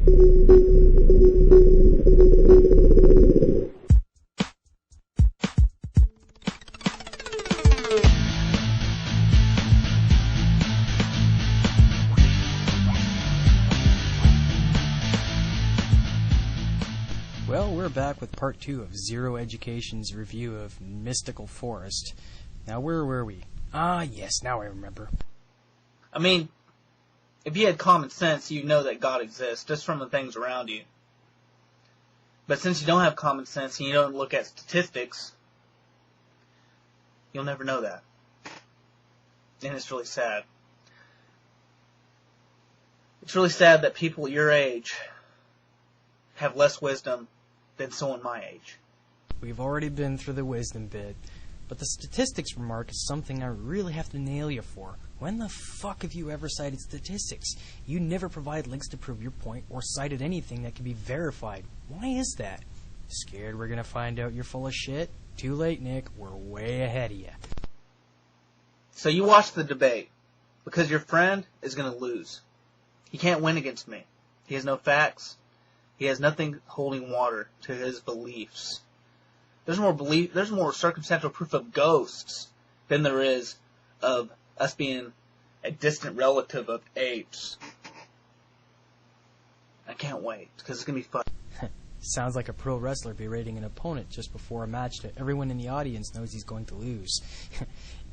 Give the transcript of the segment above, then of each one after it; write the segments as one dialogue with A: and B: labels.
A: Well, we're back with part 2 of Zero Education's review of MysticalForest. Now, where were we? Ah, yes, now I remember.
B: I mean, if you had common sense, you'd know that God exists, just from the things around you. But since you don't have common sense and you don't look at statistics, you'll never know that. And it's really sad. It's really sad that people your age have less wisdom than someone my age.
A: We've already been through the wisdom bit, but the statistics remark is something I really have to nail you for. When the fuck have you ever cited statistics? You never provide links to prove your point or cited anything that can be verified. Why is that? Scared we're gonna find out you're full of shit? Too late, Nick. We're way ahead of you.
B: So you watch the debate, because your friend is gonna lose. He can't win against me. He has no facts. He has nothing holding water to his beliefs. There's more circumstantial proof of ghosts than there is of us being a distant relative of apes. I can't wait, because it's going to be fun.
A: Sounds like a pro wrestler berating an opponent just before a match that everyone in the audience knows he's going to lose.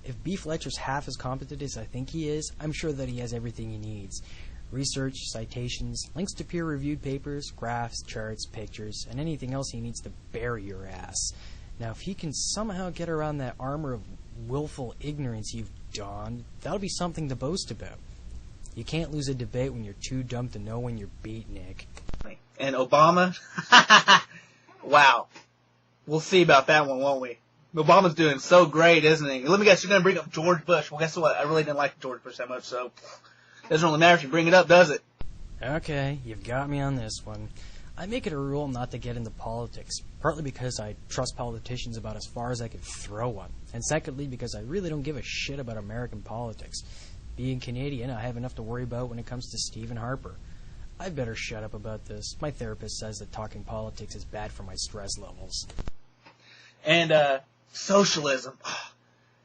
A: If B. Fletcher's half as competent as I think he is, I'm sure that he has everything he needs. Research, citations, links to peer-reviewed papers, graphs, charts, pictures, and anything else he needs to bury your ass. Now, if he can somehow get around that armor of willful ignorance you've donned, that'll be something to boast about. You can't lose a debate when you're too dumb to know when you're beat, Nick.
B: And Obama? Wow. We'll see about that one, won't we? Obama's doing so great, isn't he? Let me guess, you're going to bring up George Bush. Well, guess what? I really didn't like George Bush that much, so doesn't really matter if you bring it up, does it?
A: Okay, you've got me on this one. I make it a rule not to get into politics, partly because I trust politicians about as far as I can throw one, and secondly because I really don't give a shit about American politics. Being Canadian, I have enough to worry about when it comes to Stephen Harper. I'd better shut up about this. My therapist says that talking politics is bad for my stress levels.
B: And, socialism.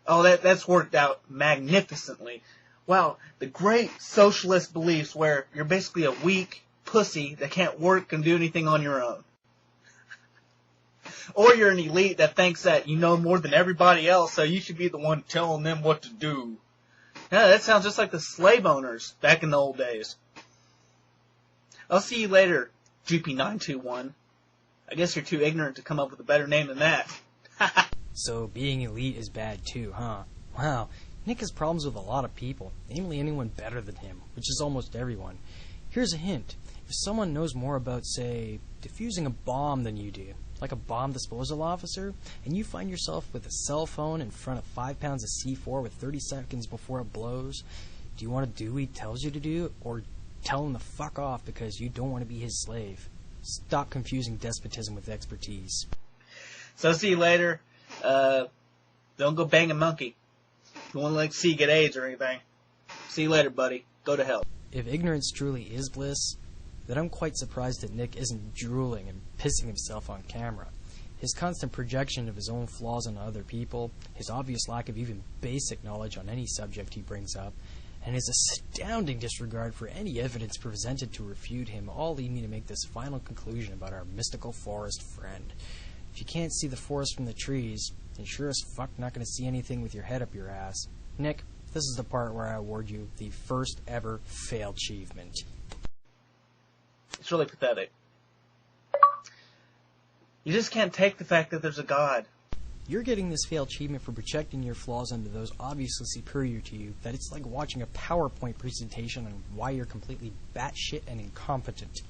B: Oh, that's worked out magnificently. Wow, the great socialist beliefs where you're basically a weak pussy that can't work and do anything on your own. Or you're an elite that thinks that you know more than everybody else, so you should be the one telling them what to do. Yeah, that sounds just like the slave owners back in the old days. I'll see you later, GP921. I guess you're too ignorant to come up with a better name than that.
A: So being elite is bad too, huh? Wow, Nick has problems with a lot of people, namely anyone better than him, which is almost everyone. Here's a hint. If someone knows more about, say, defusing a bomb than you do, like a bomb disposal officer, and you find yourself with a cell phone in front of 5 pounds of C4 with 30 seconds before it blows, do you want to do what he tells you to do, or tell him to fuck off because you don't want to be his slave? Stop confusing despotism with expertise.
B: So see you later. Don't go bang a monkey. You want to see you get AIDS or anything. See you later, buddy. Go to hell.
A: If ignorance truly is bliss, then I'm quite surprised that Nick isn't drooling and pissing himself on camera. His constant projection of his own flaws on other people, his obvious lack of even basic knowledge on any subject he brings up, and his astounding disregard for any evidence presented to refute him all lead me to make this final conclusion about our mystical forest friend. If you can't see the forest from the trees, then sure as fuck not going to see anything with your head up your ass. Nick, this is the part where I award you the first ever failed achievement.
B: It's really pathetic. You just can't take the fact that there's a God.
A: You're getting this failed achievement for projecting your flaws onto those obviously superior to you, that it's like watching a PowerPoint presentation on why you're completely batshit and incompetent.